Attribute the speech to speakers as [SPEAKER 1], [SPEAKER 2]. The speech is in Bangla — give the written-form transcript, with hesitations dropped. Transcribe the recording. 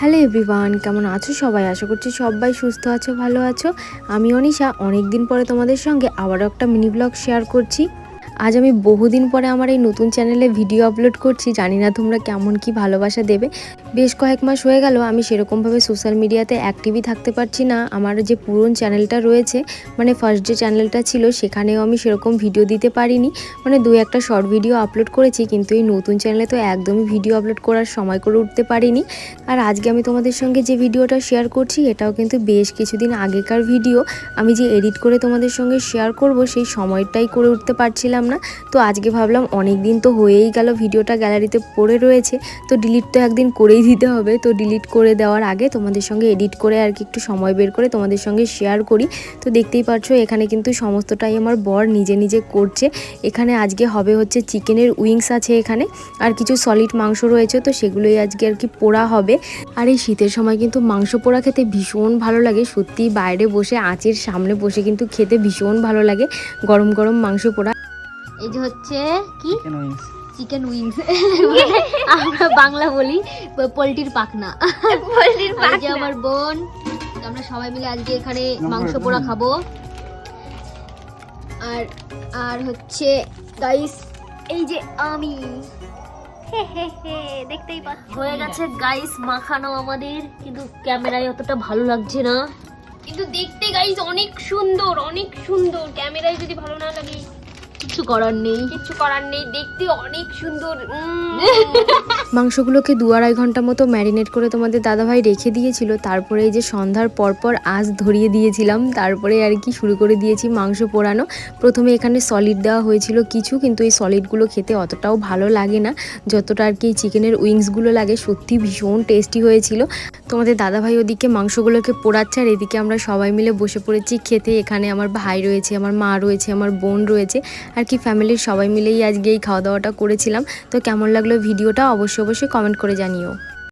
[SPEAKER 1] হ্যালো এভরিওয়ান, কেমন আছো সবাই? আশা করছি সবাই সুস্থ আছো, ভালো আছো। আমি অনিশা অনেক দিন পরে তোমাদের সঙ্গে আবারও একটা মিনি ব্লগ শেয়ার করছি। আজ আমি বহুদিন পরে আমার এই নতুন চ্যানেলে ভিডিও আপলোড করছি। জানি না তোমরা কেমন কি ভালোবাসা দেবে। বেশ কয়েক মাস হয়ে গেল আমি সেরকমভাবে সোশ্যাল মিডিয়াতে অ্যাক্টিভই থাকতে পারছি না। আমার যে পুরনো চ্যানেলটা রয়েছে, মানে ফার্স্ট যে চ্যানেলটা ছিল, সেখানেও আমি সেরকম ভিডিও দিতে পারিনি। মানে দু একটা শর্ট ভিডিও আপলোড করেছি, কিন্তু এই নতুন চ্যানেলে তো একদমই ভিডিও আপলোড করার সময় করে উঠতে পারিনি। আর আজকে আমি তোমাদের সঙ্গে যে ভিডিওটা শেয়ার করছি, এটাও কিন্তু বেশ কিছুদিন আগেকার ভিডিও। আমি যে এডিট করে তোমাদের সঙ্গে শেয়ার করব, সেই সময়টাই করে উঠতে পারছিলাম না। তো আজকে ভাবলাম অনেক দিন তো হয়েই গেল, ভিডিওটা গ্যালারিতে পড়ে রয়েছে, তো ডিলিট তো একদিন করেই দিতে হবে। তো ডিলিট করে দেওয়ার আগে তোমাদের সঙ্গে এডিট করে আর কি একটু সময় বের করে তোমাদের সঙ্গে শেয়ার করি। তো দেখতেই পাচ্ছ এখানে কিন্তু সমস্তটাই আমার বর নিজে নিজে করছে। এখানে আজকে হবে হচ্ছে চিকেনের উইংস আছে এখানে, আর কিছু সলিড মাংস রয়েছে, তো সেগুলোই আজকে আর কি পোড়া হবে। আর এই শীতের সময় কিন্তু মাংস পোড়া খেতে ভীষণ ভালো লাগে। সত্যি বাইরে বসে আঁচের সামনে বসে কিন্তু খেতে ভীষণ ভালো লাগে গরম গরম মাংস পোড়া। এই যে হচ্ছে কি চিকেন উইংস, আমরা বাংলা বলি পোলট্রির পাখনা। এই যে আমার বোন, আমরা সবাই মিলে আজকে এখানে মাংস পোড়া খাবো। আর আর হচ্ছে গাইস, এই যে আমি দেখতেই পাচ্ছি হয়ে গেছে গাইস মাখানো আমাদের, কিন্তু ক্যামেরায় অতটা ভালো লাগছে না, কিন্তু দেখতে গাইস অনেক সুন্দর, অনেক সুন্দর। ক্যামেরায় যদি ভালো না লাগে কিছু করার নেই, দেখতে অনেক সুন্দর। মাংসগুলোকে 2-2.5 ঘন্টা মতো ম্যারিনেট করে তোমাদের দাদাভাই রেখে দিয়েছিল। তারপরে এই যে সন্ধ্যার পরপর আঁচ ধরিয়ে দিয়েছিলাম, তারপরে আর কি শুরু করে দিয়েছি মাংস পোড়ানো। প্রথমে এখানে সলিড দেওয়া হয়েছিল কিছু, কিন্তু এই সলিডগুলো খেতে অতটাও ভালো লাগে না যতটা আর কি এই চিকেনের উইংসগুলো লাগে। সত্যি ভীষণ টেস্টি হয়েছিল। তোমাদের দাদাভাই ওদিকে মাংসগুলোকে পোড়াচ্ছে, আর এদিকে আমরা সবাই মিলে বসে পড়েছি খেতে। এখানে আমার ভাই রয়েছে, আমার মা রয়েছে, আমার বোন রয়েছে, আর কি ফ্যামিলির সবাই মিলেই আজকে এই খাওয়া দাওয়াটা করেছিলাম। তো কেমন লাগলো ভিডিওটা অবশ্যই কমেন্ট করে জানিও।